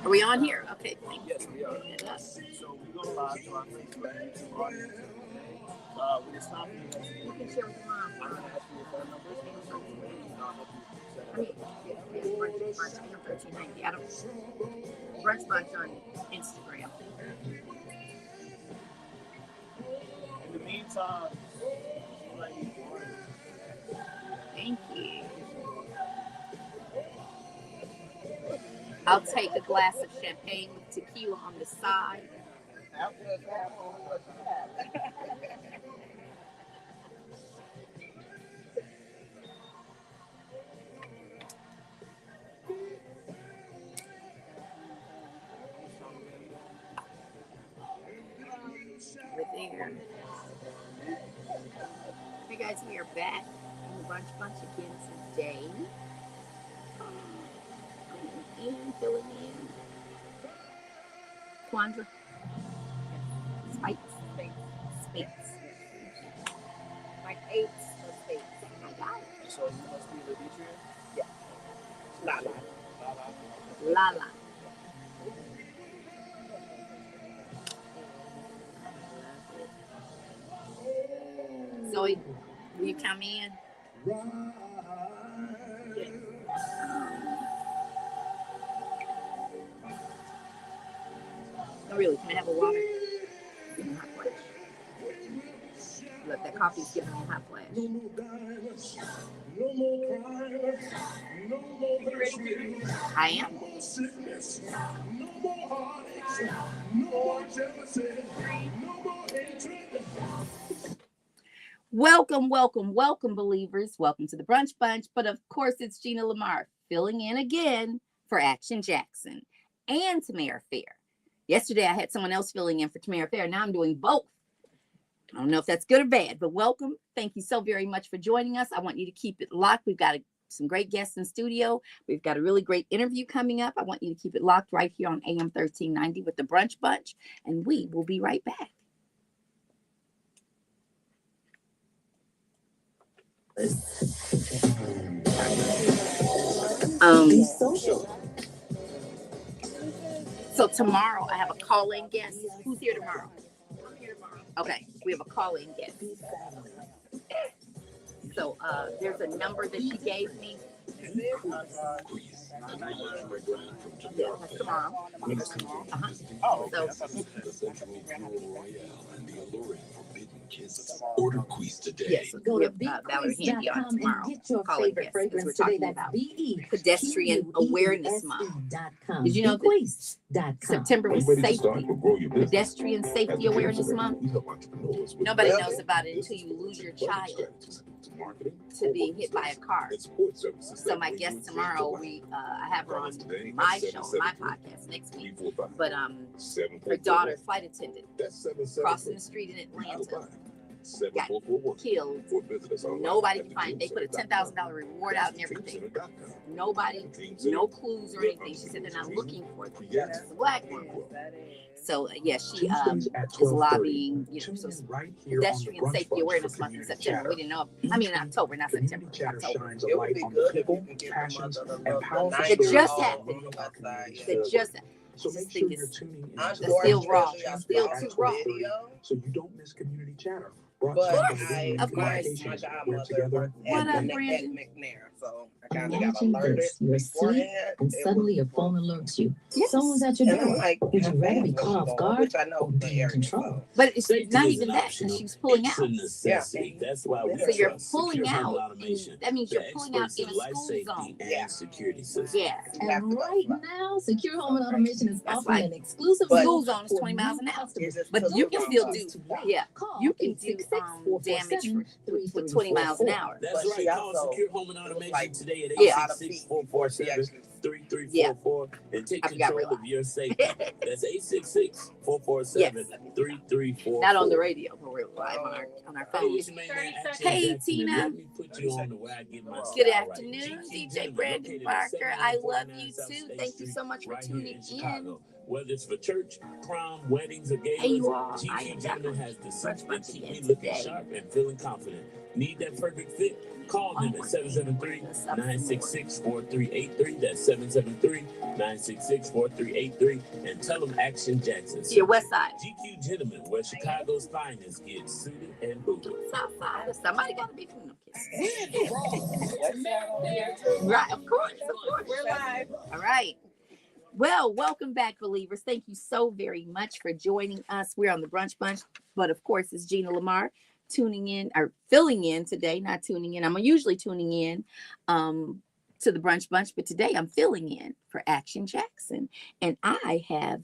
Are we on here? Okay. Yes, we are. So we go live to our Facebook audience. When it's time for you can share with your mom. I'm going to ask you your phone number. Brunch 1390. Brunch Bunch on Instagram. In the meantime, thank you. I'll take a glass of champagne with tequila on the side. We're there. Hey guys, we are back in the Brunch Bunch again today. And filling in. Quandra. Spikes. Spikes. Like 8 spikes. I got it. So you must be the teacher? Yeah. Lala. Zoe, will you come in? No, really, can I have a water? Give me a hot flash. Look, that coffee's giving me a hot flash. I am. Welcome, believers. Welcome to the Brunch Bunch. But of course, it's Gina Lamar filling in again for Action Jackson and Tamara Fair. Yesterday, I had someone else filling in for Tamara Fair. Now I'm doing both. I don't know if that's good or bad, but welcome. Thank you so very much for joining us. I want you to keep it locked. We've got some great guests in studio. We've got a really great interview coming up. I want you to keep it locked right here on AM 1390 with the Brunch Bunch, and we will be right back. So tomorrow I have a call-in guest. Who's here tomorrow? I'm here tomorrow. Okay, we have a call-in guest. So there's a number that she gave me. Yeah, that's tomorrow. So order quiz today. Yes, we have Valerie Handy on tomorrow. Calling guest because we're talking about Pedestrian Awareness Month. Did you know that September was Pedestrian Safety Awareness Month? Nobody knows about it until you lose your child to being hit by a car. So my guest tomorrow, I have her on my show, my podcast next week. But her daughter, flight attendant, crossing the street in Atlanta, got killed. Nobody can find. They put a $10,000 reward out and everything. Nobody, no clues or anything. She said they're not looking for them. It's a black woman. So yeah, she is lobbying, so Pedestrian Safety Awareness Month in September. We didn't know. I mean in October, not September. October. It just happened. It just. So make sure you're tuning in. That's still raw. Still too raw. So you don't miss community chatter. But of course. My godmother worked at McNair, so I kind of got Imagine alerted this, you're asleep beforehand. and suddenly your phone alerts you. Yes. Someone's at your And I'm door. like, Would you rather be caught off guard which I or know be the in area. control? But it's not even that. She's pulling out. Yeah. That's why we So you're trust pulling Secure Home out. Automation, That means you're the pulling out experts in a life school safety zone. and Yeah. security systems. Yeah. And right now, Secure Home and Automation is That's offering right. an exclusive But- School zone is 20 miles an hour. But you can still do, you can do damage with 20 miles an hour. That's But right. she Call also Secure Home and Automation like today at Yeah. 866-447-3344 and take I forgot control real of your safety. That's 866-447-3344. Not on the radio, but we're live on our Hey, phones. it's my man, Action Hey, Jackson, Tina. and Let me put you on the way I get my Good style right. afternoon, GT DJ Gentleman, Brandon located at Parker. I love 7949 you South too. State Thank you so Street, much for right here tuning in. Chicago. Whether it's for church, prom, weddings, or Hey, galas, you all. I GQ am Gentleman back has the on suits Brunch that keep again me looking today. sharp and feeling confident. Need that perfect fit? Call them at 773-966-4383. That's 773-966-4383. And tell them Action Jackson. To your west side. GQ Gentleman, where Chicago's finest get suited and booted. South side. Somebody got to be from them kids. Right. Right, of course. We're live. All right. Well, welcome back, believers. Thank you so very much for joining us. We're on the Brunch Bunch, but of course, it's Gina Lamar tuning in or filling in today, not tuning in. I'm usually tuning in to the Brunch Bunch, but today I'm filling in for Action Jackson. And I have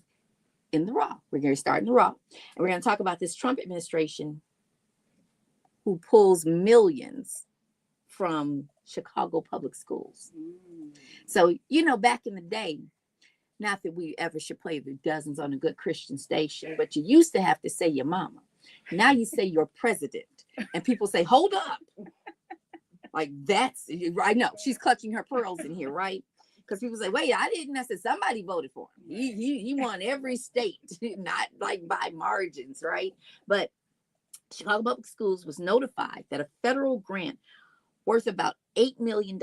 in the Raw, we're going to start in the Raw, and we're going to talk about this Trump administration who pulls millions from Chicago public schools. So, back in the day, not that we ever should play the dozens on a good Christian station, but you used to have to say your mama. Now you say your president. And people say, hold up. Like that's, I know, she's clutching her pearls in here, right? Because people say, wait, I didn't. I said, somebody voted for him. He won every state, not like by margins, right? But Chicago Public Schools was notified that a federal grant worth about $8 million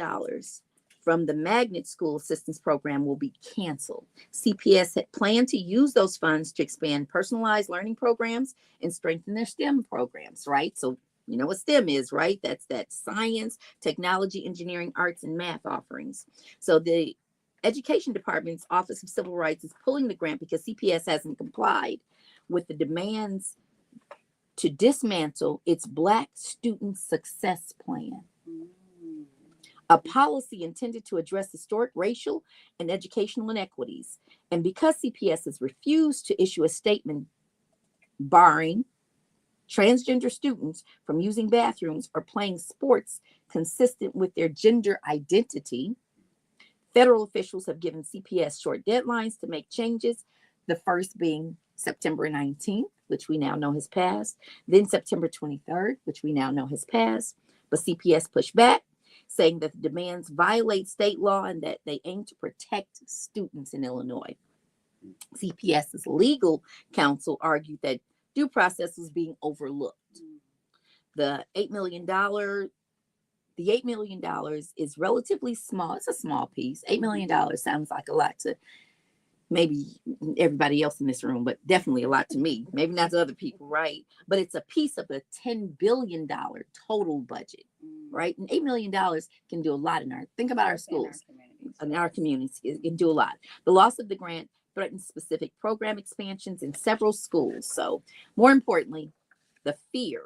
from the Magnet School Assistance Program will be canceled. CPS had planned to use those funds to expand personalized learning programs and strengthen their STEM programs, right? So you know what STEM is, right? That's science, technology, engineering, arts, and math offerings. So the Education Department's Office of Civil Rights is pulling the grant because CPS hasn't complied with the demands to dismantle its Black Student Success Plan, a policy intended to address historic racial and educational inequities. And because CPS has refused to issue a statement barring transgender students from using bathrooms or playing sports consistent with their gender identity, federal officials have given CPS short deadlines to make changes, the first being September 19th, which we now know has passed, then September 23rd, which we now know has passed, but CPS pushed back, saying that the demands violate state law and that they aim to protect students in Illinois. CPS's legal counsel argued that due process was being overlooked. The $8 million is relatively small. It's a small piece. $8 million sounds like a lot to maybe everybody else in this room, but definitely a lot to me. Maybe not to other people, right? But it's a piece of a $10 billion total budget, right? And $8 million can do a lot think about our schools, in our communities. It can do a lot. The loss of the grant threatens specific program expansions in several schools. So more importantly, the fear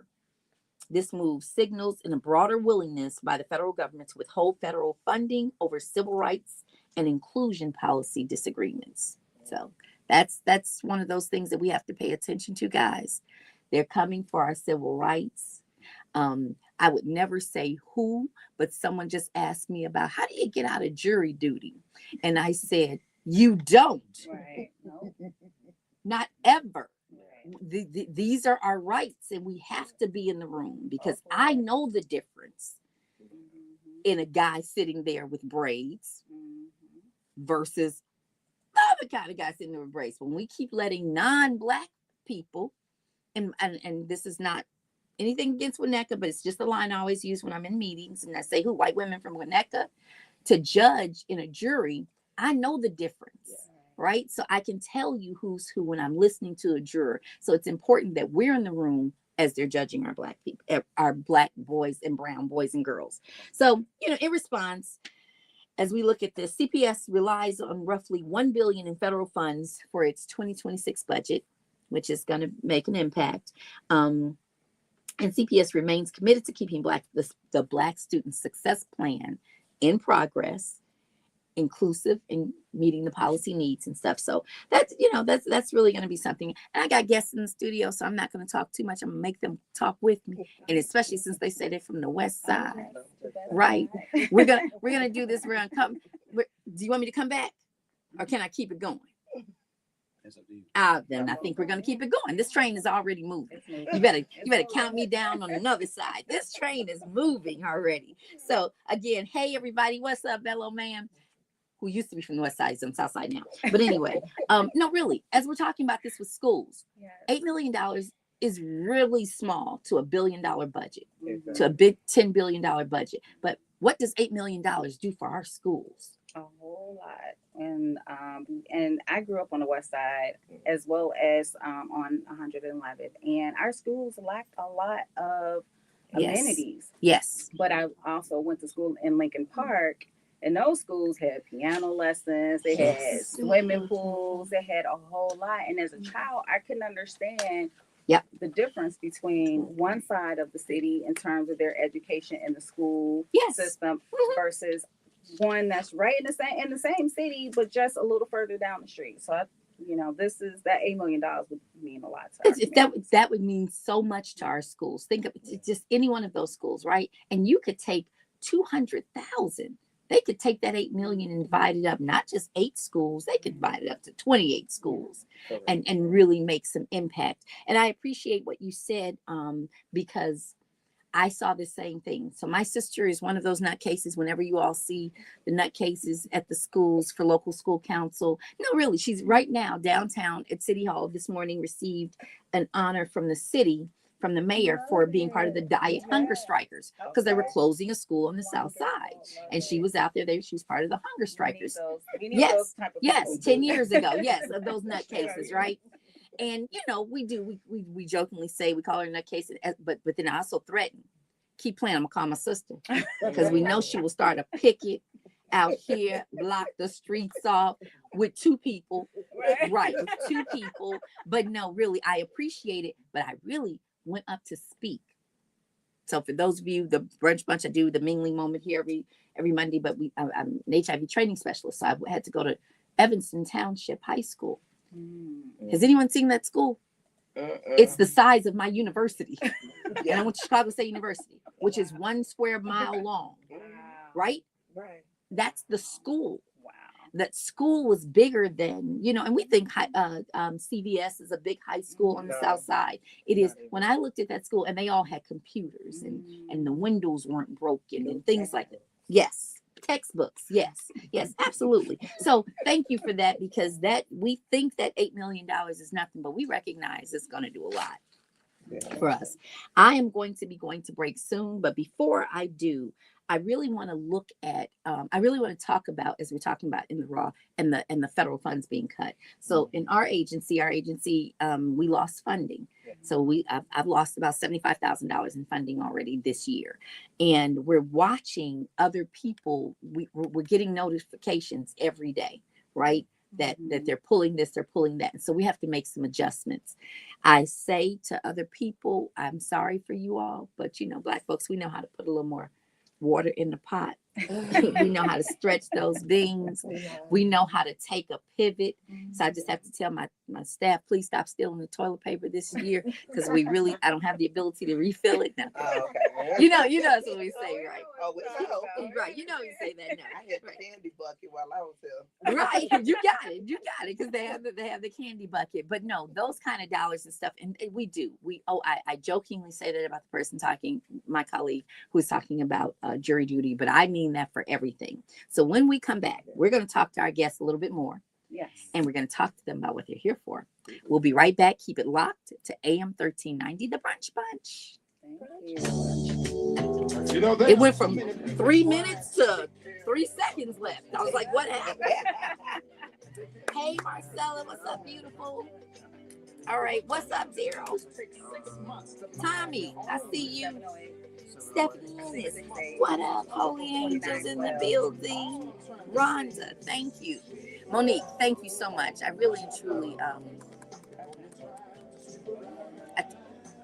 this move signals in a broader willingness by the federal government to withhold federal funding over civil rights and inclusion policy disagreements. So that's one of those things that we have to pay attention to, guys. They're coming for our civil rights. I would never say who, but someone just asked me about how do you get out of jury duty? And I said, you don't. Right. No. Not ever. These are our rights, and we have to be in the room because I know the difference in a guy sitting there with braids versus the other kind of guy sitting there with braids. When we keep letting non-Black people, and this is not anything against Winnetka, but it's just the line I always use when I'm in meetings, and I say who, white women from Winnetka, to judge in a jury, I know the difference. Yeah. Right? So I can tell you who's who when I'm listening to a juror. So it's important that we're in the room as they're judging our Black people, our Black boys and brown boys and girls. So, in response, as we look at this, CPS relies on roughly $1 billion in federal funds for its 2026 budget, which is going to make an impact. And CPS remains committed to keeping the Black Student Success Plan in progress, inclusive and meeting the policy needs and stuff. So that's really going to be something. And I got guests in the studio, so I'm not going to talk too much. I'm going to make them talk with me. And especially since they say they're from the West Side, right? We're going to do this. We're going to come. Do you want me to come back or can I keep it going? Then I think we're going to keep it going. This train is already moving. You better count me down on another side. This train is moving already. So again, hey everybody, what's up, Bello man? who used to be from the West Side is on the South Side now. But anyway, no, really, as we're talking about this with schools, $8 million is really small to $1 billion budget, to a big $10 billion budget. But what does $8 million do for our schools? A whole lot. And I grew up on the West Side as well as on 111th, and our schools lacked a lot of amenities. Yes. But I also went to school in Lincoln Park, and those schools had piano lessons, they had swimming pools, they had a whole lot. And as a child, I couldn't understand the difference between one side of the city in terms of their education in the school system versus one that's right in the same city, but just a little further down the street. So this is that $8 million would mean a lot to us. That would mean so much to our schools. Think of just any one of those schools, right? And you could take 200,000. They could take that 8 million and divide it up, not just 8 schools, they could divide it up to 28 schools and really make some impact. And I appreciate what you said, because I saw the same thing. So my sister is one of those nutcases. Whenever you all see the nutcases at the schools for local school council, no, really, she's right now downtown at City Hall this morning received an honor from the city, from the mayor, for being part of the Diet Hunger Strikers, because they were closing a school on the South Side. And she was out there. She was part of the Hunger Strikers. Yes, 10 years ago. Yes, of those nutcases, right? And we jokingly say we call her nutcase, but then I also threaten, keep playing, I'm gonna call my sister, because we know she will start a picket out here, block the streets off with 2 people, right? With 2 people. But no, really, I appreciate it, but I really went up to speak. So for those of you, the brunch bunch, I do the mingling moment here every Monday, but I'm an HIV training specialist, so I had to go to Evanston Township High School. Has anyone seen that school? It's the size of my university. And I went to Chicago State University, which is 1 square mile long. Right? That's the school. That school was bigger than, and we think CVS is a big high school on the South Side. It is. When I looked at that school, and they all had computers and the windows weren't broken and things like that. Yes. Textbooks. Yes, absolutely. So thank you for that, because we think that $8 million is nothing, but we recognize it's going to do a lot for us. I am going to be going to break soon, but before I do, I really want to look at, I really want to talk about, as we're talking about in the raw and the federal funds being cut. So in our agency, we lost funding. So I've lost about $75,000 in funding already this year. And we're watching other people. We're getting notifications every day, right? That they're pulling this, they're pulling that. And so we have to make some adjustments. I say to other people, I'm sorry for you all, but Black folks, we know how to put a little more water in the pot. We know how to stretch those beans. We know how to take a pivot. So I just have to tell my staff, please stop stealing the toilet paper this year, because I don't have the ability to refill it now. Okay. That's what we say, right? Right. We say that now. I had the candy bucket while I was there. Right. You got it, because they have the candy bucket. But no, those kind of dollars and stuff, and we do. I jokingly say that about the person talking, my colleague who's talking about jury duty, but I mean that for everything. So when we come back, we're going to talk to our guests a little bit more. Yes. And we're going to talk to them about what they're here for. We'll be right back. Keep it locked to AM 1390, the Brunch Bunch. thank you. It went from 3 minutes to 3 seconds left. I was like, what happened? Hey, Marcella, what's up, beautiful? All right, what's up, Daryl? Tommy, I see you. Stephanie, what up? Holy Angels in the building. Rhonda, thank you. Monique, thank you so much. I really and truly,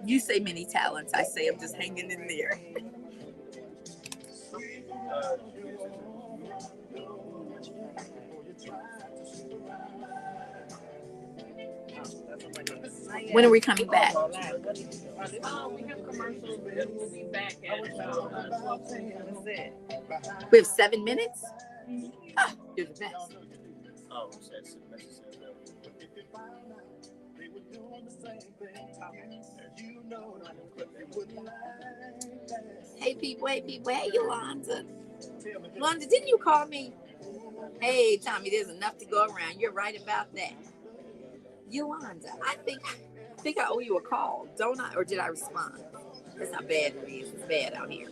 you say many talents. I say I'm just hanging in there. When are we coming back? We have commercials, and we'll be back at about 12:10. We have 7 minutes? Oh, you're the best. Oh, that's necessary. Hey, people. Hey, Yolanda. Yolanda, didn't you call me? Hey, Tommy, there's enough to go around. You're right about that. Yolanda, I think I owe you a call, don't I? Or did I respond? That's how bad it is. It's bad out here.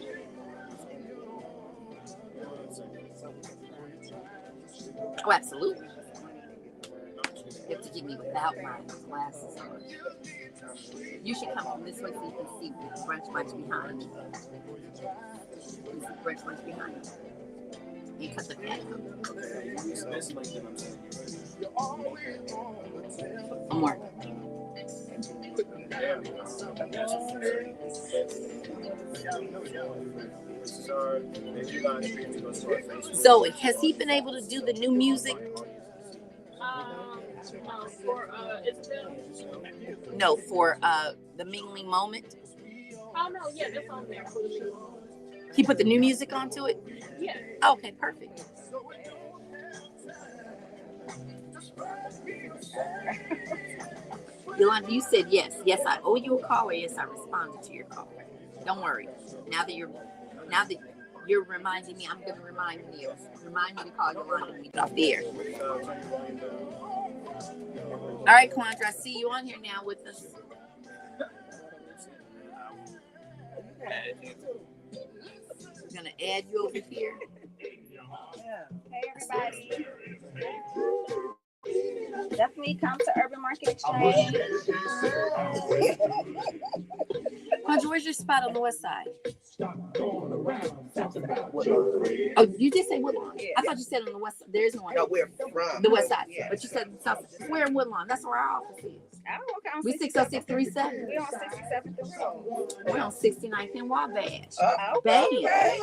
Oh, absolutely. You have to get me without my glasses on. You should come from this way so you can see the brunch bunch behind me. You can see the brunch bunch behind me. You cut the pad out. One more. Zoe, has he been able to do the new music? No, for the mingling moment. Oh no, yeah, that's on there for the mingling moment. He put the new music onto it? Yeah. Okay, perfect. Yolanda, you said yes. Yes, I owe you a call, or yes, I responded to your call. Don't worry. Now that you're reminding me, I'm going to remind you to call Yolanda when we get off the air. All right, Quandra, I see you on here now with us. I'm going to add you over here. Hey, everybody. Definitely come to Urban Market Exchange. Quandra, where's your spot on the west side? Oh, you did say Woodlawn. Yeah. I thought you said on the west side. There isn't one. No, we're from the west side. Yeah. But you said south. We're in Woodlawn. That's where our office is. Oh, okay. We 60637. We on 67th Road. We're on 69th and Wabash. Bam. Look, I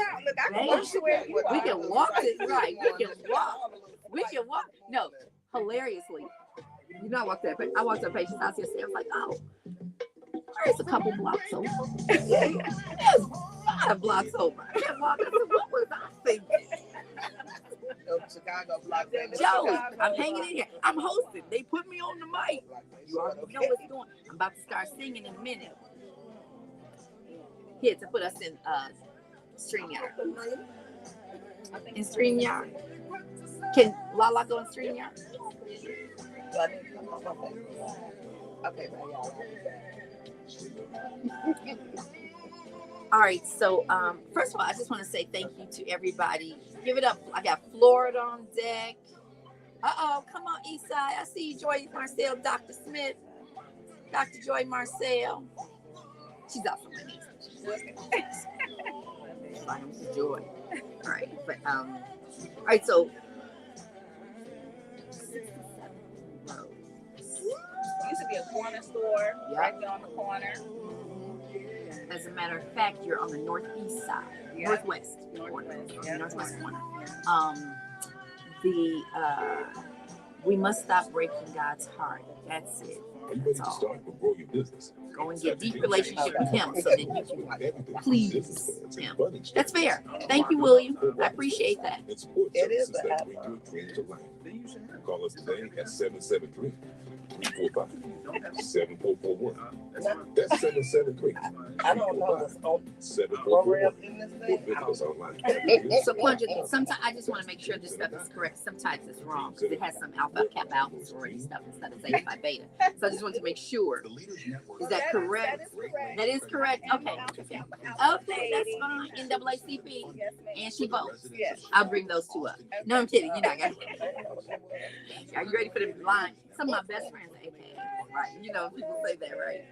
can walk to where you are. We can walk it right. We can walk. We can walk. No, hilariously. You know, I walked to a patient's house yesterday. I was like, oh, there's a couple blocks over. There's 5 blocks over. I kept walking. What was I thinking? Chicago block. Joey, I'm hanging in here. I'm hosting. They put me on the mic. You already know what's going. I'm about to start singing in a minute. Here to put us in StreamYard. In StreamYard. Can Lala go in StreamYard? Okay. All right, so first of all, I just want to say thank you to everybody. Give it up. I got Florida on deck. Come on, Eastside. I see you, Joy Marcel, Dr. Smith, Dr. Joy Marcel. She's also my niece. Joy. All right, but all right, so Used to be a corner store right there on the corner. As a matter of fact, you're on the northeast side, northwest corner. We must stop breaking God's heart. That's it. That's all. Go and get a deep relationship with Him so that you can please Him. That's fair. Thank you, William. I appreciate that. It is a happy. Call us today at 773-345-7441. That's 773. I don't know what's on 741. in this thing. So, Quandra, sometimes I just want to make sure this stuff is correct. Sometimes it's wrong because it has some alpha, kappa, alpha sorority stuff instead of zeta phi beta. So I just want to make sure. Is that correct? That is correct. Okay. Okay, that's fine. NAACP. And she votes. Yes. I'll bring those two up. No, I'm kidding. You're not gonna. Are you ready for the line? Some of my best friends are AKA, right? You know, people say that, right?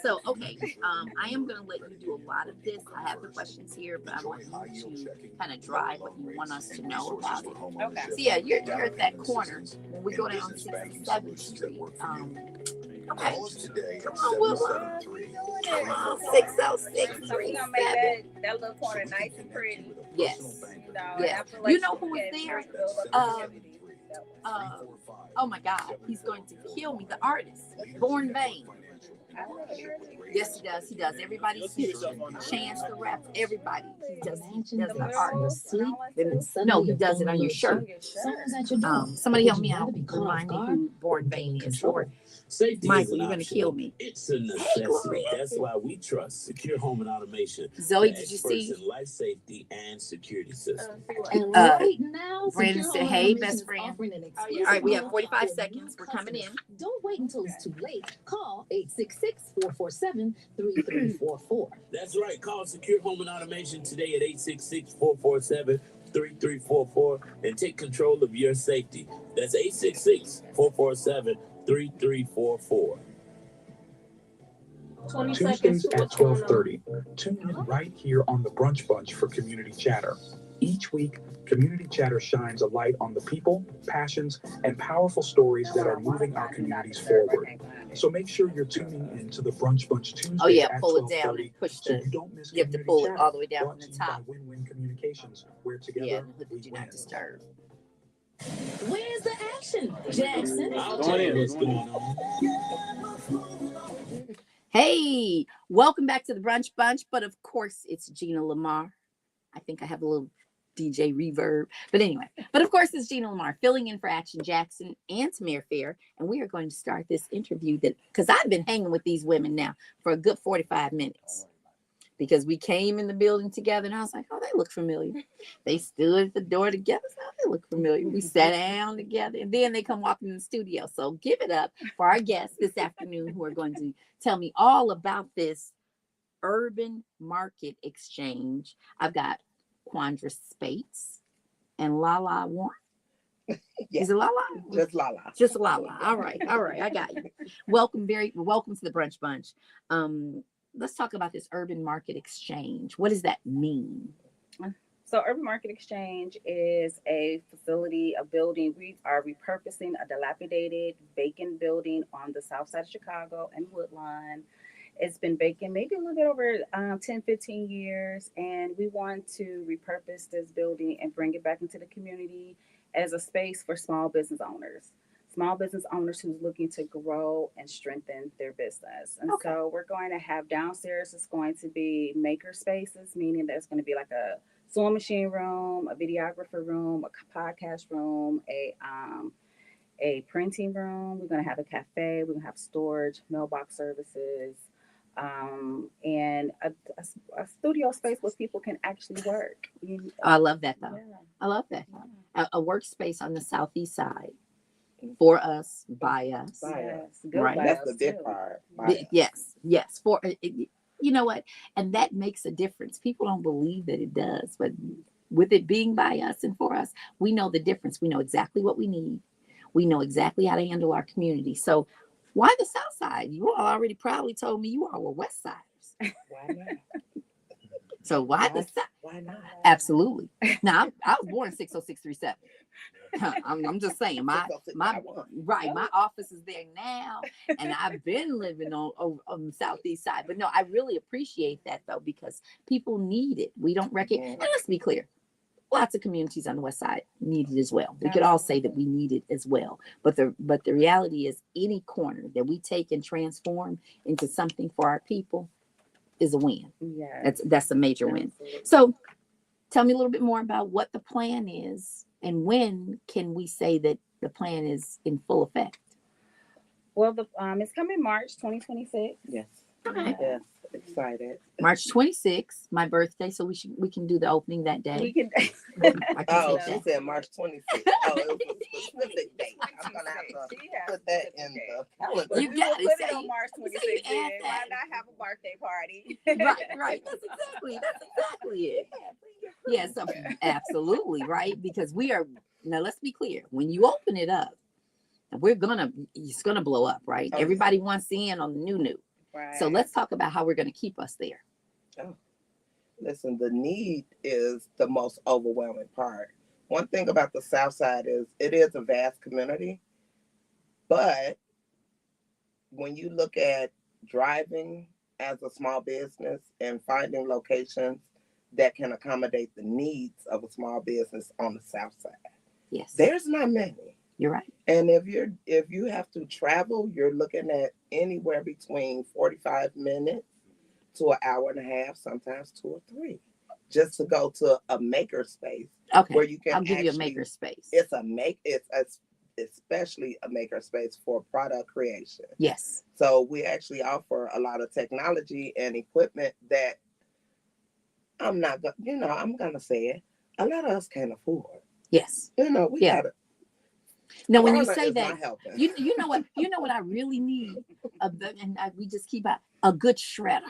So, okay, I am going to let you do a lot of this. I have the questions here, but I want you to kind of drive what you want us to know about it. Okay. So, yeah, you're at that corner when we go down 67th Street. Okay. Come on, Willow. Come on, 606. So we're gonna make that little corner nice and pretty. Yes. Yes. Like You know who was there? Oh my God, he's going to kill me. The artist, Born Vain. Yes, he does. He does. Everybody's Chance the Rap. Everybody. He does the art. No, he does it on your shirt. Somebody help me out. Remind me who Born Vain is. Or Safety Michael, isn't you're gonna optional. kill me. It's a necessity. That's why we trust Secure Home and Automation. Zoe, the did you experts see? in life safety and security systems. And right now, Brandon Secure said, Home "Hey, Automation best is friend." offering an Oh, exclusive yeah. All right, we have deal 45 for seconds. new We're coming in. customers. Don't wait until it's too late. Call 866-447-3344. That's right. Call Secure Home and Automation today at 866-447-3344 and take control of your safety. That's 866-447-3344. 20 Tuesdays seconds. at 12:30. Tune in right here on the Brunch Bunch for Community Chatter. Each week, Community Chatter shines a light on the people, passions, and powerful stories that are moving our communities forward. So make sure you're tuning in to the Brunch Bunch Tuesday Oh yeah, at pull it down 12:30 and push so the. you don't miss You have to Community pull it Chatter, all the way down brought from to the you by top. Win-Win Communications, where Yeah, together and we do not win. disturb. Where's the action, Jackson? I'll tell you what's going on. Hey, welcome back to the Brunch Bunch. But of course, it's Gina Lamar. I think I have a little DJ reverb. But anyway, of course, it's Gina Lamar filling in for Action Jackson and Tamir Fair. And we are going to start this interview because I've been hanging with these women now for a good 45 minutes. Because we came in the building together and I was like, oh, they look familiar. They stood at the door together. So they look familiar. We sat down together and then they come walking in the studio. So give it up for our guests this afternoon who are going to tell me all about this urban market exchange. I've got Quandra Spates and Lala Warren. Yeah. Is it Lala? Just Lala. Just Lala. All right. I got you. Welcome to the Brunch Bunch. Let's talk about this urban market exchange. What does that mean? So Urban Market Exchange is a facility, a building. We are repurposing a dilapidated, vacant building on the south side of Chicago and Woodlawn. It's been vacant maybe a little bit over 10, 15 years. And we want to repurpose this building and bring it back into the community as a space for small business owners. Small business owners who's looking to grow and strengthen their business. And so we're going to have downstairs, it's going to be maker spaces, meaning there's going to be like a sewing machine room, a videographer room, a podcast room, a printing room. We're going to have a cafe. We're going to have storage, mailbox services, and a studio space where people can actually work. I love that though. Yeah. I love that. A workspace on the southeast side. For us, by us. Yes, Right. That's the big part. Yes. For you know what? And that makes a difference. People don't believe that it does, but with it being by us and for us, we know the difference. We know exactly what we need. We know exactly how to handle our community. So why the South Side? You all already proudly told me you all were West Siders. Why not? So why the South? Why not? Absolutely. Now I was born 60637. I'm just saying my office is there now, and I've been living on the southeast side. But no, I really appreciate that though, because people need it. We don't recognize. And let's be clear, lots of communities on the west side need it as well. We could all say that we need it as well. But the reality is, any corner that we take and transform into something for our people is a win. Yeah, That's a major win. So tell me a little bit more about what the plan is and when can we say that the plan is in full effect? Well, it's coming March 2026. Yes. Okay. Yes. Excited. March 26th, my birthday, so we can do the opening that day. We can. I can take She that. said March 26th. Oh, it was a specific date. I'm gonna have to put that in the calendar. You got Put it. it on March 26th. add Why that. not have a birthday party? Right. That's exactly it. Yeah, so absolutely, right? Because now let's be clear. When you open it up, it's gonna blow up, right? Okay. Everybody wants in on the new. Right. So let's talk about how we're gonna keep us there. Oh. Listen, the need is the most overwhelming part. One thing about the South Side is it is a vast community, but when you look at driving as a small business and finding locations that can accommodate the needs of a small business on the South Side, Yes, there's not many. you're right. And if you have to travel, you're looking at anywhere between 45 minutes to an hour and a half, sometimes 2 or 3, just to go to a maker space. Okay, Where you can I'll give you a maker space. It's especially a makerspace for product creation. Yes. So we actually offer a lot of technology and equipment that I'm gonna say it. A lot of us can't afford. Yes. We gotta. No, when you Corona say is that, not helping. you know what I really need, we just keep out a good shredder.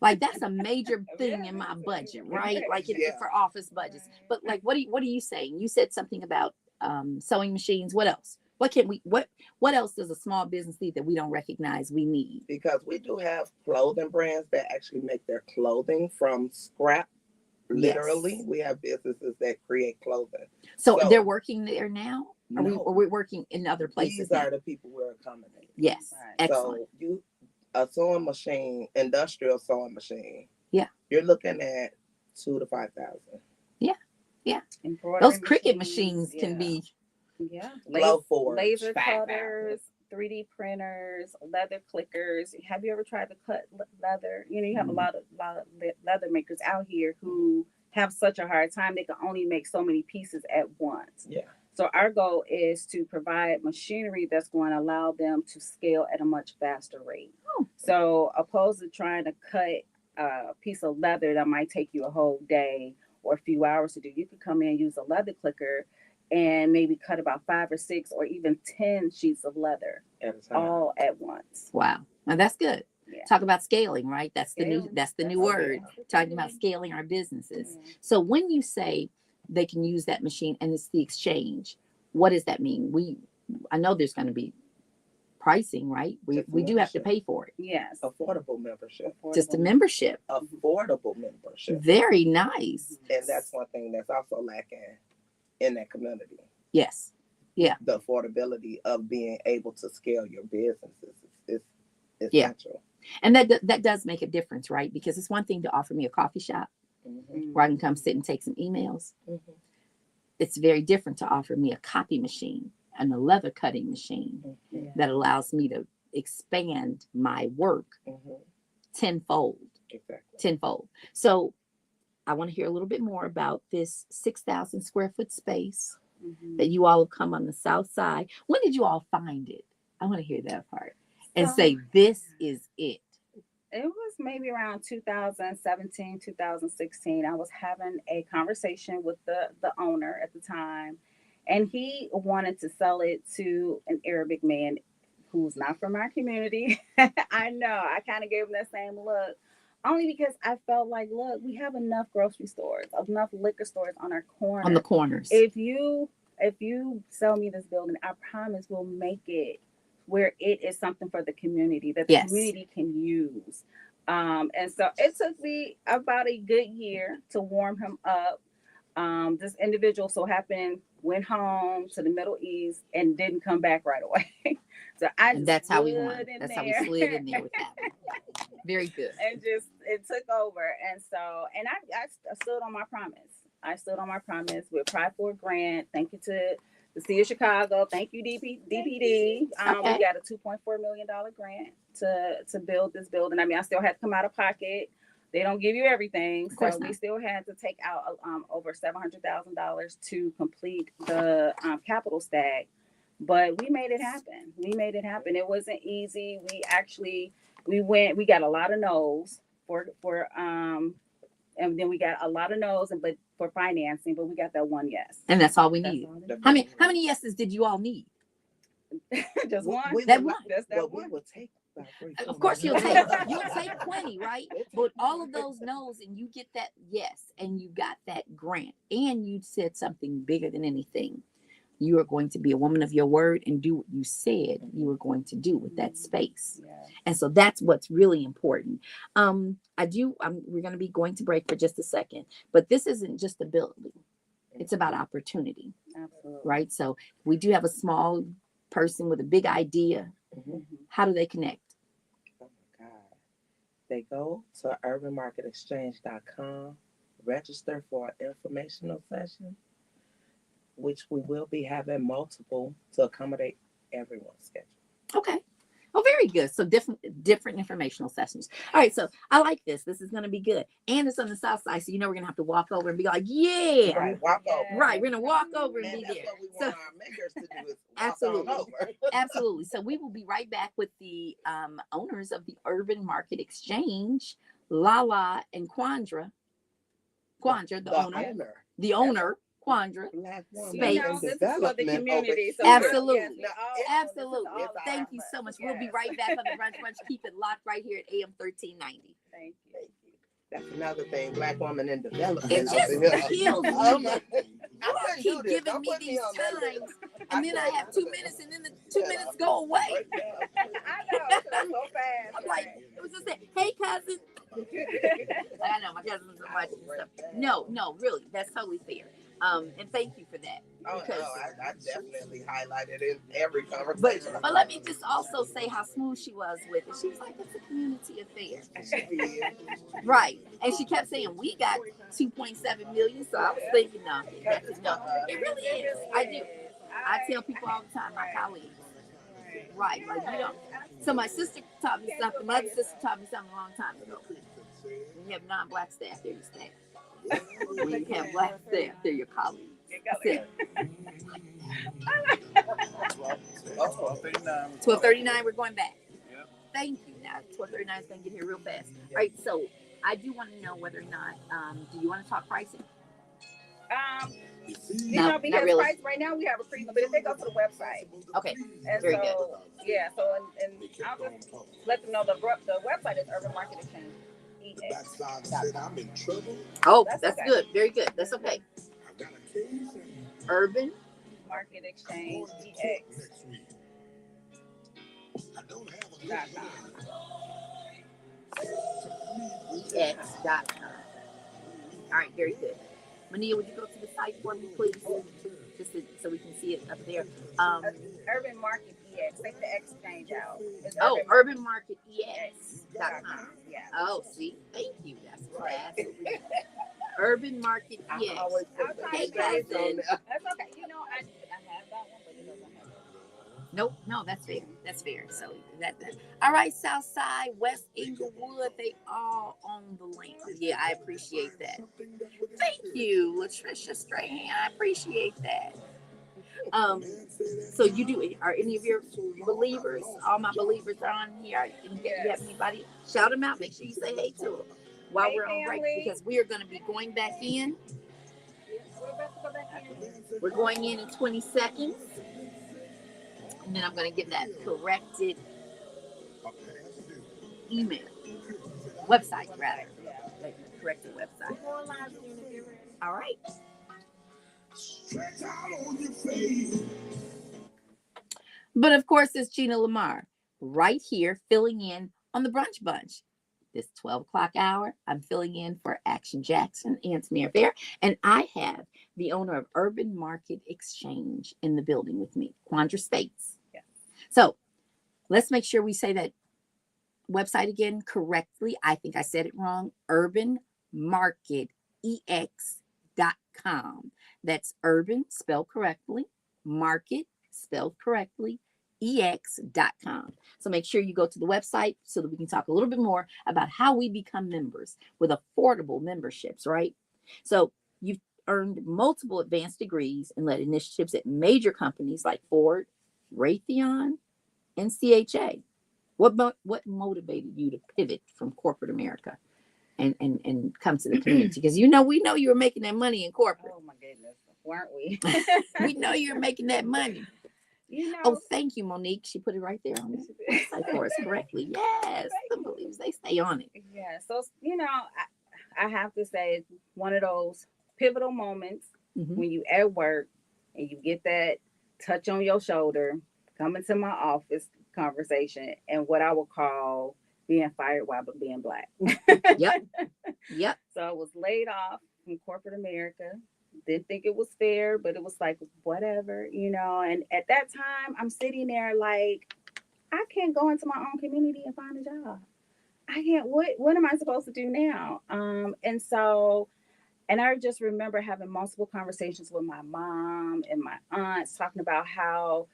Like that's a major thing in my budget, right? Like for office budgets. But like, what are you saying? You said something about sewing machines. What else? What else does a small business need that we don't recognize we need? Because we do have clothing brands that actually make their clothing from scrap. Literally, yes. we have businesses that create clothing. So they're working there now? No, Are we working in other places? These are the people we're accommodating. Yes. Right. Excellent. So a sewing machine, industrial sewing machine. Yeah. You're looking at $2,000 to $5,000. Yeah. Yeah. Those Cricut machines can be. Yeah. Glow forge, laser cutters, 3D printers, leather clickers. Have you ever tried to cut leather? You have a lot of leather makers out here who have such a hard time. They can only make so many pieces at once. Yeah. So our goal is to provide machinery that's going to allow them to scale at a much faster rate. Oh. So opposed to trying to cut a piece of leather that might take you a whole day or a few hours to do, you could come in and use a leather clicker and maybe cut about 5 or 6 or even 10 sheets of leather all at once. Wow. Now that's good. Yeah. Talk about scaling, right? That's the new word. Talking about scaling our businesses. Yeah. So when you say they can use that machine and it's the exchange, what does that mean? I know there's going to be pricing, right? We do have to pay for it. Yes. Affordable membership. Just a membership. Affordable membership. Very nice. And that's one thing that's also lacking in that community. Yes. Yeah. The affordability of being able to scale your businesses is essential. And that does make a difference, right? Because it's one thing to offer me a coffee shop where I can come sit and take some emails. Mm-hmm. It's very different to offer me a copy machine and a leather cutting machine that allows me to expand my work tenfold. Exactly. Tenfold. So I want to hear a little bit more about this 6,000 square foot space that you all have come on the south side. When did you all find it? I want to hear that part. And say, this is it. It was maybe around 2017, 2016. I was having a conversation with the owner at the time, and he wanted to sell it to an Arabic man who's not from our community. I know. I kind of gave him that same look, only because I felt like, look, we have enough grocery stores, enough liquor stores on our corner. On the corners. If you sell me this building, I promise we'll make it where it is something for the community that the community can use. And so it took me about a good year to warm him up. This individual so happened went home to the Middle East and didn't come back right away. So that's how we won. That's how we slid in there with that. Very good. And it took over. And so, I stood on my promise. I stood on my promise. We applied for a grant. Thank you to the City of Chicago. Thank you, DPD. We got a $2.4 million grant to build this building. I mean, I still had to come out of pocket. They don't give you everything. So we still had to take out over $700,000 to complete the capital stack. But we made it happen. It wasn't easy. We got a lot of no's and then we got a lot of no's but for financing, but we got that one yes. And that's all we need. How many yeses did you all need? Just one. That one. That's that we one. will take. Of course you'll take 20, right? But all of those no's and you get that yes, and you got that grant, and you said something bigger than anything. You are going to be a woman of your word and do what you said you were going to do with that space. Yeah. And so that's what's really important. We're going to be going to break for just a second, but this isn't just a building. It's about opportunity. Absolutely. Right? So we do have a small person with a big idea. Mm-hmm. How do they connect? Oh my God. They go to urbanmarketexchange.com, register for an informational session, which we will be having multiple to accommodate everyone's schedule. Oh, very good. So different informational sessions. All right. So I like this. This is going to be good. And it's on the south side. So, we're going to have to walk over and be like, yeah. Right, walk over. Right. We're going to walk over and Man, be that's there. what we want our makers to do is walk Absolutely. on over. Absolutely. So we will be right back with the owners of the Urban Market Exchange, Lala and Quandra. Quandra, the owner, Quandra. Space. This is for the community. So absolutely. yes, absolutely. Thank you so much. Yes. We'll be right back on the Brunch. Keep it locked right here at AM 1390. Thank you. That's another thing, Black woman in development. It just kills me. I keep giving me these times, and then I have 2 minutes, and then the 2 minutes go away. I know, so fast. I'm like, it was just that, hey, cousin. I know, my cousins are watching stuff. No, really, that's totally fair. And thank you for that. Oh, no, I definitely highlighted in every conversation. But let me just also say how smooth she was with it. She was like, it's a community affair. Right. And she kept saying, we got 2.7 million. So I was thinking, no, it really is. I do. I tell people all the time, my colleagues. Right. Like, So my sister taught me something. My other sister taught me something a long time ago. When you have non-black staff, they're your staff. When you have black staff, they're your colleagues. 12:39, we're going back. Thank you. Now 12:39 is going to get here real fast. All right, so I do want to know whether or not, do you want to talk pricing? Because really. Price right now we have a premium, but if they go to the website. Okay, and very so, good. Yeah, so and I'll just let them know the website is Urban Market Exchange. Oh, that's good. Very good. That's okay. Urban Market Exchange EX. EX.com. All right, very good. Mania, would you go to the site for me, please? Just so we can see it up there. Urban Market EX. Take the exchange out. Urban Market EX.com. Yeah. Oh, see? Thank you. That's right. Urban Market EX. Hey, cousin. That's okay. I have that one, but it doesn't have it. Nope. No, that's fair. That's fair. So that. All right, Southside, West Inglewood, they all on the link. Yeah, I appreciate that. Thank you, Latricia Strahan. I appreciate that. So you do? Are any of your believers? All my believers are on here. You have anybody? Shout them out. Make sure you say hey to them while we're on break, because we are going to be going back in. We're going in 20 seconds. And then I'm going to give that corrected email. Website, rather. That corrected website. All right. But of course, it's Gina Lamar right here filling in on the Brunch Bunch. This 12 o'clock hour, I'm filling in for Action Jackson and Tamir Fair. And I have the owner of Urban Market Exchange in the building with me, Quandra Spates. Yeah. So let's make sure we say that website again correctly. I think I said it wrong. urbanmarketex.com. That's urban, spelled correctly, market, spelled correctly, ex.com. So make sure you go to the website so that we can talk a little bit more about how we become members with affordable memberships, right? So you've earned multiple advanced degrees and led initiatives at major companies like Ford, Raytheon, and CHA. What motivated you to pivot from corporate America and come to the community? Because we know you were making that money in corporate. Oh my goodness, weren't we? We know you were making that money. Oh, thank you, Monique. She put it right there on the website for us correctly. Yes, the believers, they stay on it. Yeah, so I have to say it's one of those pivotal moments when you at work and you get that touch on your shoulder, come into my office conversation, and what I would call being fired while being Black. Yep. So I was laid off from corporate America. Didn't think it was fair, but it was like, whatever, and at that time I'm sitting there like, I can't go into my own community and find a job. I can't, what am I supposed to do now? And I just remember having multiple conversations with my mom and my aunts talking about how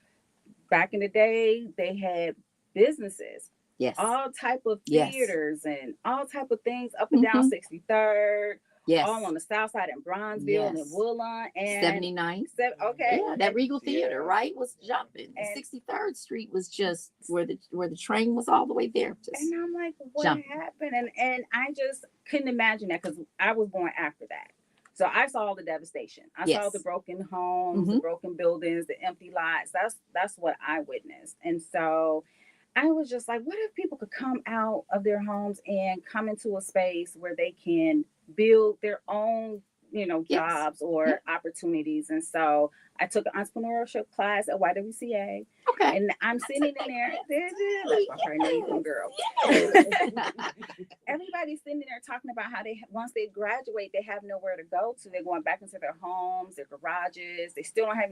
back in the day they had businesses. Yes. All type of Yes. theaters and all type of things up and down 63rd. Yes. All on the south side in Bronzeville Yes. and Woodlawn and 79. Okay. Yeah, that Regal Theater, right, was jumping. And 63rd Street was just where the train was all the way there. And I'm like, what jumping. happened? And I just couldn't imagine that because I was born after that. So I saw all the devastation. I saw the broken homes, the broken buildings, the empty lots. That's what I witnessed. And so I was just like, what if people could come out of their homes and come into a space where they can build their own, jobs or opportunities? And so I took an entrepreneurship class at YWCA. Okay. And I'm sitting in there. That's my her name, girl. Everybody's sitting there talking about how once they graduate, they have nowhere to go to. They're going back into their homes, their garages. They still don't have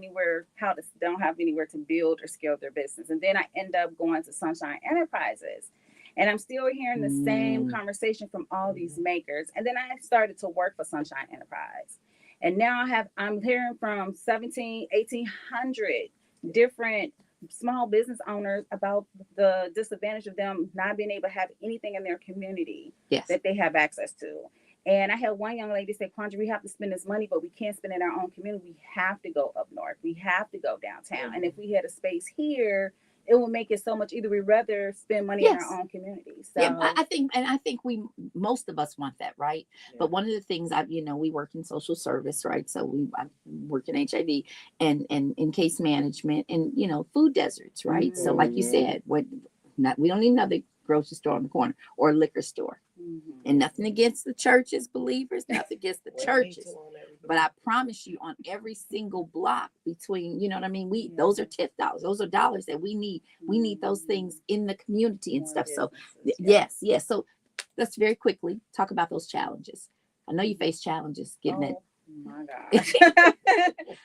anywhere to build or scale their business. And then I end up going to Sunshine Enterprises. And I'm still hearing the same conversation from all these makers. And then I started to work for Sunshine Enterprise. And now I'm hearing from 1,800 different small business owners about the disadvantage of them not being able to have anything in their community that they have access to. And I had one young lady say, Quandra, we have to spend this money, but we can't spend it in our own community. We have to go up north. We have to go downtown. And if we had a space here, it will make it so much either. We'd rather spend money in our own community. So I think most of us want that, right? Yeah. But one of the things we work in social service, right? So I work in HIV and in case management and, food deserts, right? Mm-hmm. So like you said, we don't need another grocery store on the corner or a liquor store. Mm-hmm. And nothing against the churches, believers, nothing against the churches. But I promise you, on every single block between, those are tip dollars. Those are dollars that we need. We need those things in the community and stuff. So yes. So let's very quickly talk about those challenges. I know you face challenges getting it. My gosh.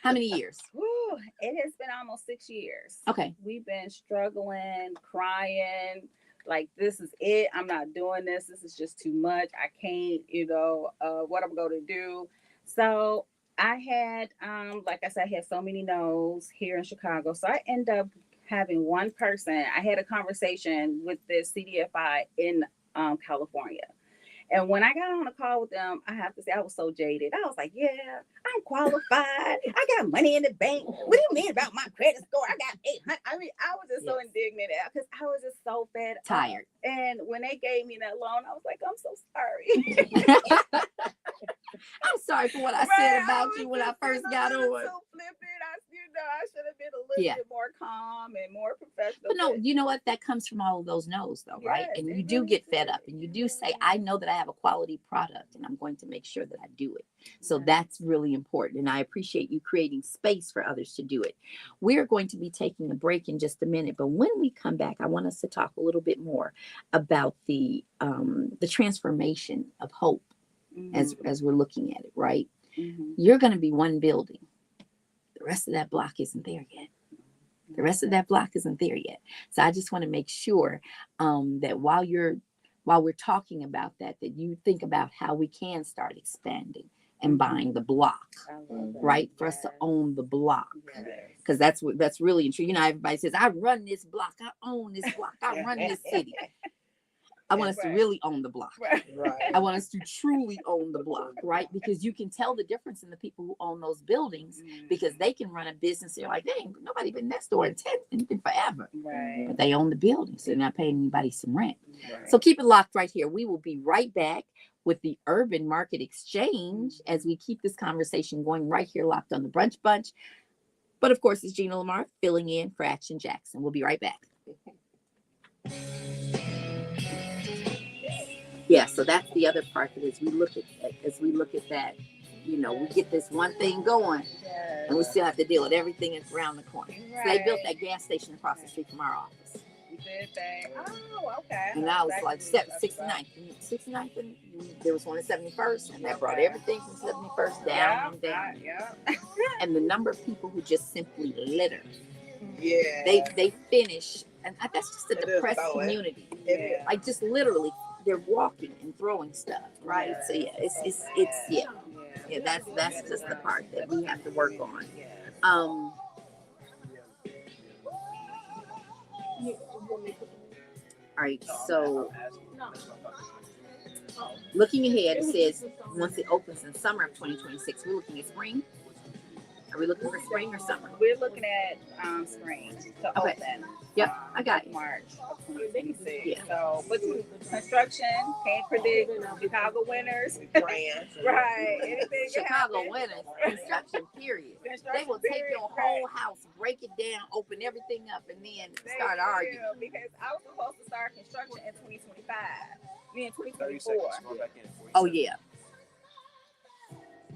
How many years? Ooh, it has been almost 6 years. Okay. We've been struggling, crying. Like, this is it. I'm not doing this. This is just too much. I can't, what I'm going to do. So I had, like I said, I had so many no's here in Chicago. So I ended up having one person. I had a conversation with this CDFI in California. And when I got on a call with them, I have to say I was so jaded. I was like, yeah, I'm qualified. I got money in the bank. What do you mean about my credit score? I got 800. I mean, I was just so indignant because I was just so fed up. Tired. And when they gave me that loan, I was like, I'm so sorry. I'm sorry for what I said about you when I first got on. So flippant. I should have been a little bit more calm and more professional. But no, you know what? That comes from all of those no's, though, right? And you do get fed up, and you do say, I know that I have a quality product, and I'm going to make sure that I do it. So that's really important, and I appreciate you creating space for others to do it. We're going to be taking a break in just a minute, but when we come back, I want us to talk a little bit more about the transformation of hope. Mm-hmm. As we're looking at it, right? Mm-hmm. You're going to be one building. The rest of that block isn't there yet. The rest of that block isn't there yet. So I just want to make sure that while we're talking about that you think about how we can start expanding and buying the block, right? For us to own the block, because that's really true. Everybody says, I run this block, I own this block, I run this city. I want us to really own the block. Right. I want us to truly own the block, right? Because you can tell the difference in the people who own those buildings because they can run a business. They're like, dang, nobody been next door in forever. Right. But they own the building, so they're not paying anybody some rent. Right. So keep it locked right here. We will be right back with the Urban Market Exchange as we keep this conversation going right here locked on the Brunch Bunch. But of course, it's Gina Lamar filling in for Action Jackson. We'll be right back. Yeah, so that's the other part that as we look at that, we get this one thing going, and we still have to deal with everything that's around the corner. Right. So they built that gas station across the street from our office. Did they? Oh, okay. And I was like 69th, and there was one at 71st, and that brought everything from 71st down and down. Yeah. And the number of people who just simply litter. Yeah. They finish, and that's just a depressed community. Yeah. Like just literally. They're walking and throwing stuff, right? So yeah, it's that's just the part that we have to work on. All right, so looking ahead, it says once it opens in summer of 2026, we're looking at spring. Are we looking for spring or summer? We're looking at spring to Okay. open. Yep, I got you. March of 2026. Yeah. So, but construction can't predict Chicago winners. Grand. Right. Anything can Chicago happen. winners, construction period. They will take your whole house, break it down, open everything up, and then start arguing. Because I was supposed to start construction in 2025. Me in 30 2024. seconds. Going back in. Oh yeah.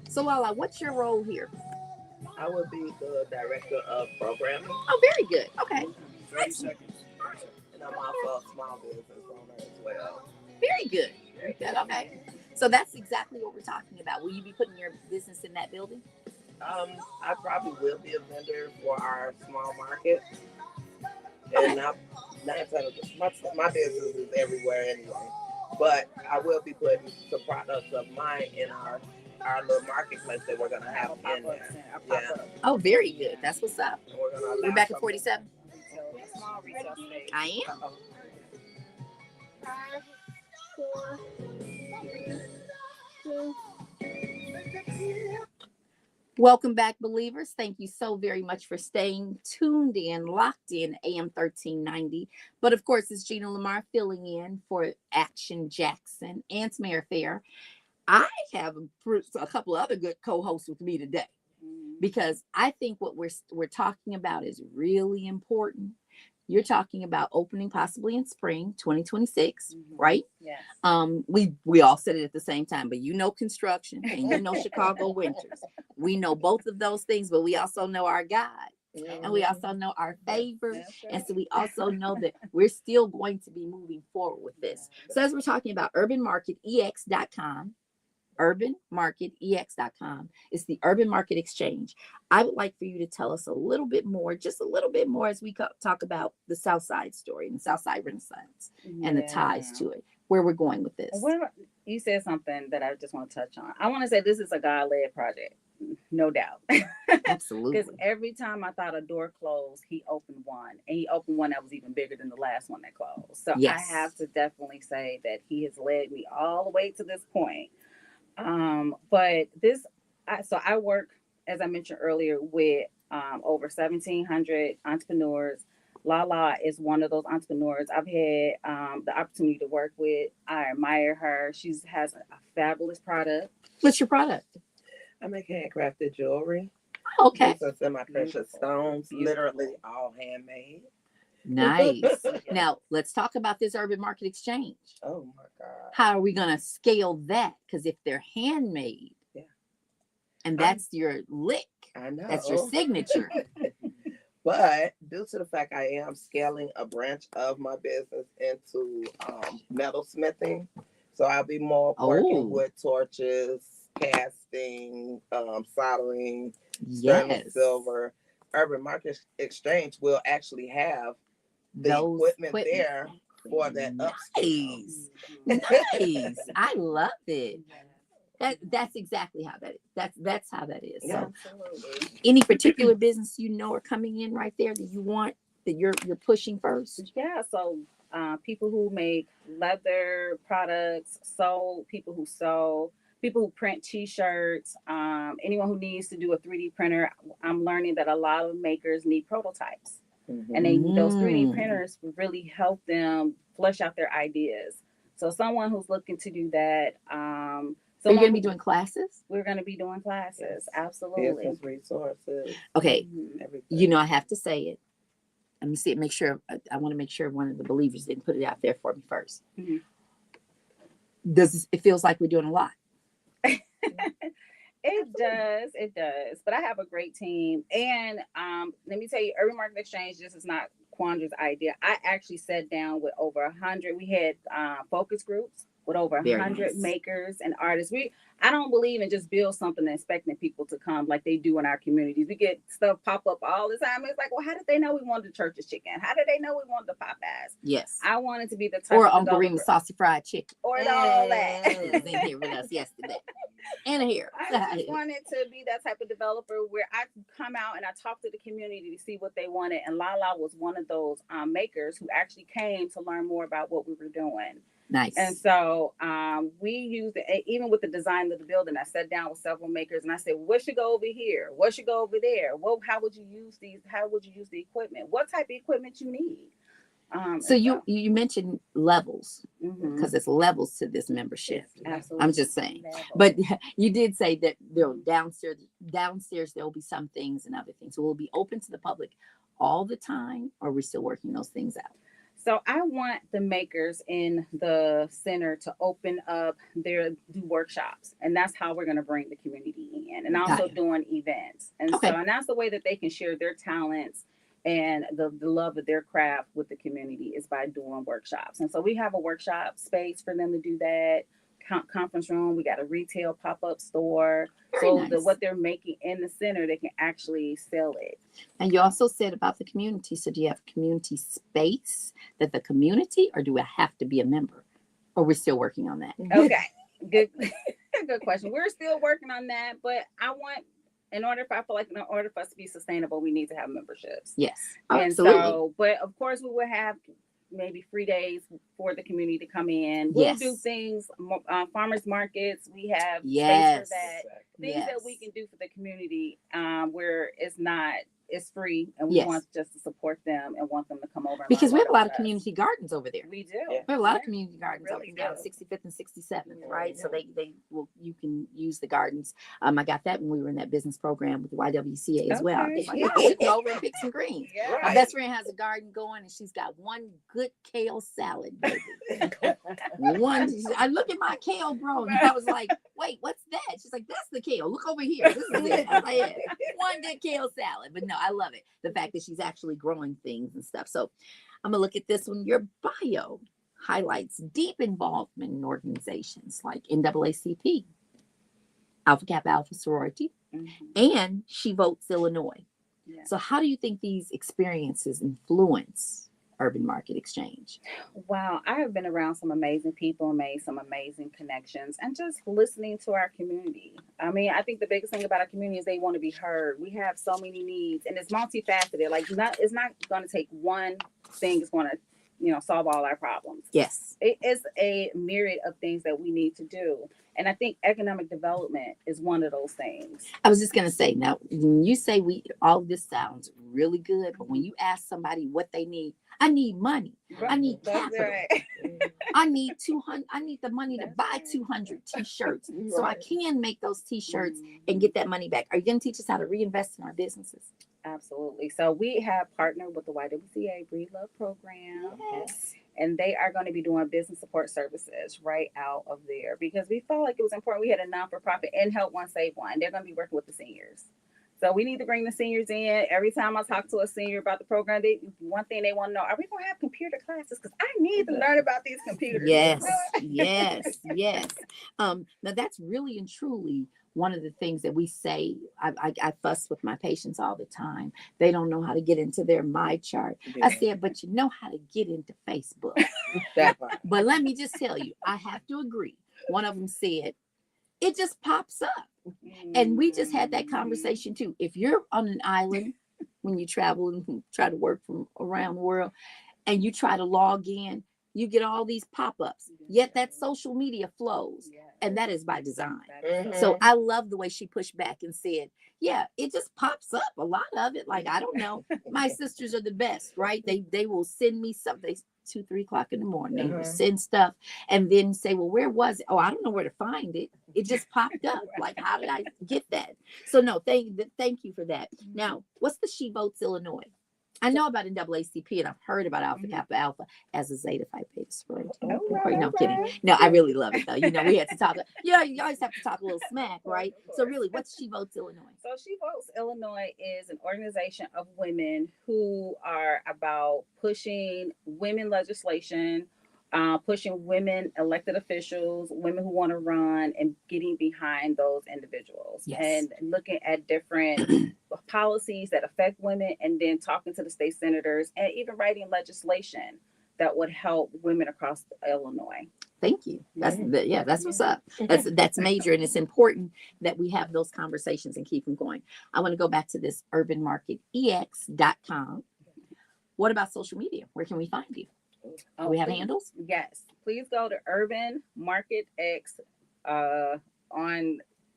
So Lala, what's your role here? I would be the director of programming. Oh, very good. Okay. 30 seconds. And I'm also a small business owner as well. Very good. Very good. Okay. So that's exactly what we're talking about. Will you be putting your business in that building? I probably will be a vendor for our small market. And my business is everywhere anyway. But I will be putting some products of mine in our little marketplace that we're gonna have in there. Yeah. Oh, very good. That's what's up. We're back at 47. Small retail space. I am. 5, 4, 3, 2. Welcome back, believers. Thank you so very much for staying tuned in, locked in, AM 1390. But of course, it's Gina Lamar filling in for Action Jackson and Tamara Fair. I have a couple of other good co-hosts with me today because I think what we're talking about is really important. You're talking about opening possibly in spring 2026, right? Yes. We all said it at the same time, but you know construction and you know Chicago winters. We know both of those things, but we also know our God. And we also know our favor. Right. And so we also know that we're still going to be moving forward with this. So as we're talking about urbanmarketex.com, urbanmarketex.com is the Urban Market Exchange. I would like for you to tell us a little bit more, just a little bit more as we talk about the South Side story and the South Side Renaissance and the ties to it, where we're going with this. Well, you said something that I just want to touch on. I want to say this is a God-led project, no doubt. Absolutely. Because every time I thought a door closed, he opened one. And he opened one that was even bigger than the last one that closed. So Yes. I have to definitely say that he has led me all the way to this point. But I work, as I mentioned earlier, with over 1,700 entrepreneurs. Lala is one of those entrepreneurs I've had the opportunity to work with. I admire her. She has a fabulous product. What's your product? I make handcrafted jewelry. Okay. So semi-precious stones, literally all handmade. Nice. Now, let's talk about this Urban Market Exchange. Oh my God. How are we going to scale that? Because if they're handmade, and that's your lick, I know. that's your signature. But due to the fact I am scaling a branch of my business into metalsmithing, so I'll be more working with torches, casting, soldering, sterling silver. Urban Market Exchange will actually have the equipment there for that upscale. Nice. I love it. That's exactly how that is. That's how that is. Yeah. So, any particular business you know are coming in right there that you want, that you're pushing first? Yeah. So people who make leather products, people who sew, people who print T-shirts, anyone who needs to do a 3D printer. I'm learning that a lot of makers need prototypes, and those 3D printers really help them flesh out their ideas. So someone who's looking to do that. Are you going to be doing classes? We're going to be doing classes. Absolutely. Business resources. Okay. Everything. You know, I have to say it. Let me see it. Make sure. I want to make sure one of the believers didn't put it out there for me first. It feels like we're doing a lot? It does. But I have a great team. And let me tell you, Urban Market Exchange, this is not Quandra's idea. I actually sat down with over 100. We had focus groups with over 100 makers and artists. I don't believe in just build something and expecting people to come like they do in our communities. We get stuff pop up all the time. It's like, well, how did they know we wanted the church's chicken? How did they know we wanted the Popeyes? Yes. I wanted to be the type or Uncle Remus saucy fried chicken. Or all that. Was in here with us yesterday. and a hair. I just wanted to be that type of developer where I could come out and I talk to the community to see what they wanted. And Lala was one of those makers who actually came to learn more about what we were doing. Nice. And so we used it, even with the design of the building. I sat down with several makers and I said, what should go over here? What should go over there? Well, how would you use these? How would you use the equipment? What type of equipment you need? So you mentioned levels, because it's levels to this membership. Absolutely. I'm just saying, but you did say that downstairs there will be some things and other things. So we'll be open to the public all the time, or we're still working those things out. So I want the makers in the center to open up do workshops, and that's how we're going to bring the community in, and also doing events. And so, and that's the way that they can share their talents and the love of their craft with the community is by doing workshops. And so we have a workshop space for them to do that. Conference room. We got a retail pop-up store. What they're making in the center, they can actually sell it. And you also said about the community. So do you have community space that the community, or do I have to be a member? Or we're still working on that? Okay, good question. We're still working on that, but in order for us to be sustainable, we need to have memberships. Yes, absolutely. And so, but of course, we will have maybe free days for the community to come in. We'll do things, farmers markets. We have space for that. Things that we can do for the community where it's free, and we want just to support them and want them to come over. Because we have a lot of community gardens over there. We do. We have a lot of community gardens up and down 65th and 67th, right? So you can use the gardens. I got that when we were in that business program with the YWCA as well. You can go over and pick some greens. My best friend has a garden going, and she's got one good kale salad, baby. I look at my kale growing, and I was like, wait, what's that? She's like, that's the kale. Look over here. This is it. I was like, one good kale salad. But no, I love it. The fact that she's actually growing things and stuff. So I'm going to look at this one. Your bio highlights deep involvement in organizations like NAACP, Alpha Kappa Alpha Sorority, and She Votes Illinois. Yeah. So how do you think these experiences influence Urban Market Exchange? Wow, I have been around some amazing people, made some amazing connections, and just listening to our community. I mean, I think the biggest thing about our community is they want to be heard. We have so many needs, and it's multifaceted. Like, it's not going to take one thing that's going to, solve all our problems. Yes, it is a myriad of things that we need to do. And I think economic development is one of those things. I was just going to say, now, when you say all this sounds really good, but when you ask somebody what they need, I need money. I need capital. Right. I need 200. I need the money to buy 200 t-shirts so I can make those t-shirts and get that money back. Are you going to teach us how to reinvest in our businesses? Absolutely. So we have partnered with the YWCA Breed Love program. Yes. And they are going to be doing business support services right out of there because we felt like it was important. We had a non-for-profit and Help One Save One. They're going to be working with the seniors. So we need to bring the seniors in. Every time I talk to a senior about the program, one thing they want to know, are we going to have computer classes? Because I need to learn about these computers. Yes. Now that's really and truly one of the things that we say. I fuss with my patients all the time. They don't know how to get into their My Chart. Yeah. I said, but you know how to get into Facebook. But let me just tell you, I have to agree. One of them said, it just pops up. And we just had that conversation too. If you're on an island when you travel and try to work from around the world and you try to log in, you get all these pop-ups. Yet that social media flows. And that is by design. So I love the way she pushed back and said, yeah, it just pops up. A lot of it. Like, I don't know. My sisters are the best, right? They will send me something 2, 3 o'clock in the morning. They will send stuff and then say, well, where was it? Oh, I don't know where to find it. It just popped up. Like, how did I get that? So no, thank you for that. Now, what's the She Votes Illinois? I know about NAACP and I've heard about Alpha Kappa Alpha as a Zeta Phi Beta sorority. No, kidding. No, I really love it though. We had to talk. You always have to talk a little smack, right? So really, what's She Votes Illinois? So She Votes Illinois is an organization of women who are about pushing women legislation, pushing women elected officials, women who want to run, and getting behind those individuals and looking at different policies that affect women, and then talking to the state senators and even writing legislation that would help women across Illinois. Thank you. That's what's up. That's major, and it's important that we have those conversations and keep them going. I want to go back to this urbanmarketex.com. What about social media? Where can we find you? Do we have handles? Yes. Please go to Urban Market X on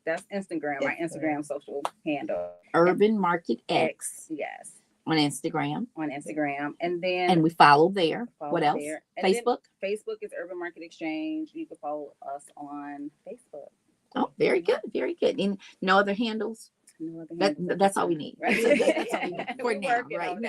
that's Instagram, my Instagram social handle. Urban Market X. Yes. On Instagram. And we follow there. What else? Facebook? Facebook is Urban Market Exchange. You can follow us on Facebook. Oh, very good. Very good. And no other handles? That's all we need. Right? That's all we need for now, right?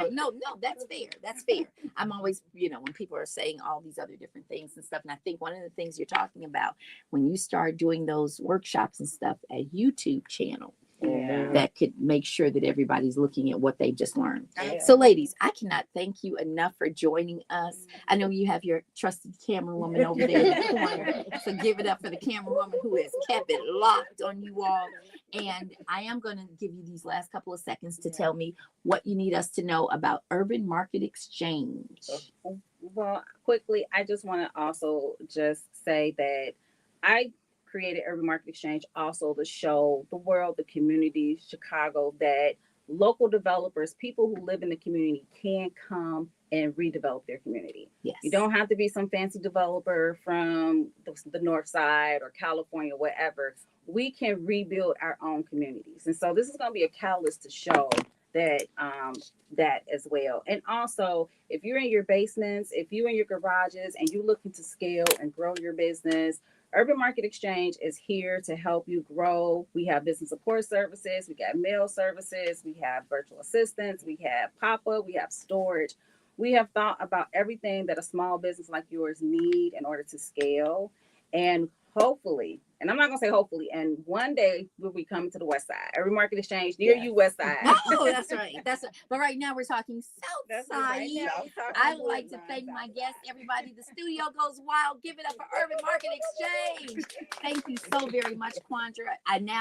No, that's fair. That's fair. I'm always, when people are saying all these other different things and stuff, and I think one of the things you're talking about when you start doing those workshops and stuff, a YouTube channel that could make sure that everybody's looking at what they've just learned. So ladies, I cannot thank you enough for joining us. I know you have your trusted camera woman over there in the corner, so give it up for the camera woman who has kept it locked on you all. And I am going to give you these last couple of seconds to tell me what you need us to know about Urban Market Exchange. Well, quickly, I just want to also just say that I created Urban Market Exchange also to show the world, the community, Chicago, that local developers, people who live in the community, can come and redevelop their community. Yes. You don't have to be some fancy developer from the North Side or California, whatever. We can rebuild our own communities. And so this is going to be a catalyst to show that that as well. And also, if you're in your basements, if you're in your garages and you're looking to scale and grow your business, Urban Market Exchange is here to help you grow. We have business support services, we got mail services, we have virtual assistants, we have pop-up, we have storage. We have thought about everything that a small business like yours need in order to scale. And hopefully, and I'm not gonna say hopefully, and one day we'll be coming to the West Side. Urban Market Exchange near you, West Side. Oh, that's right. But right now we're talking South Side. Right, I would like to thank my guests, everybody. The studio goes wild. Give it up for Urban Market Exchange. Thank you so very much, Quandra.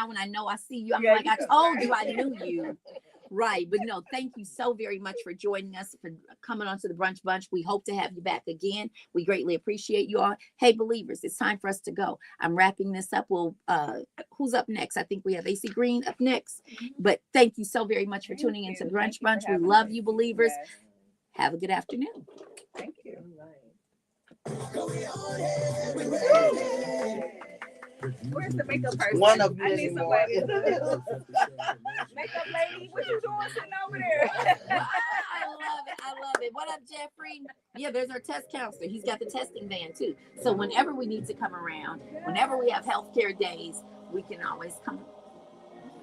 When I know I see you, I'm like, I told you I knew you. Right. But no, thank you so very much for joining us, for coming on to the Brunch Bunch. We hope to have you back again. We greatly appreciate you all. Hey, believers, it's time for us to go. I'm wrapping this up. Who's up next? I think we have AC Green up next. But thank you so very much for tuning into the Brunch Bunch. We love you, believers. Yes. Have a good afternoon. Thank you. Where's the makeup person? One of I need more. somebody. Makeup lady, what you doing sitting over there? I love it. What up, Jeffrey? Yeah, there's our test counselor. He's got the testing van too. So whenever we need to come around, whenever we have healthcare days, we can always come.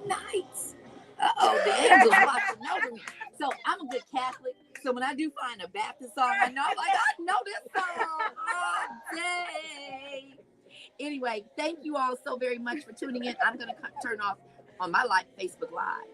Nice. The angels watching over me. So I'm a good Catholic. So when I do find a Baptist song, I know I know this song all day. Anyway, thank you all so very much for tuning in. I'm going to turn off on my Facebook Live.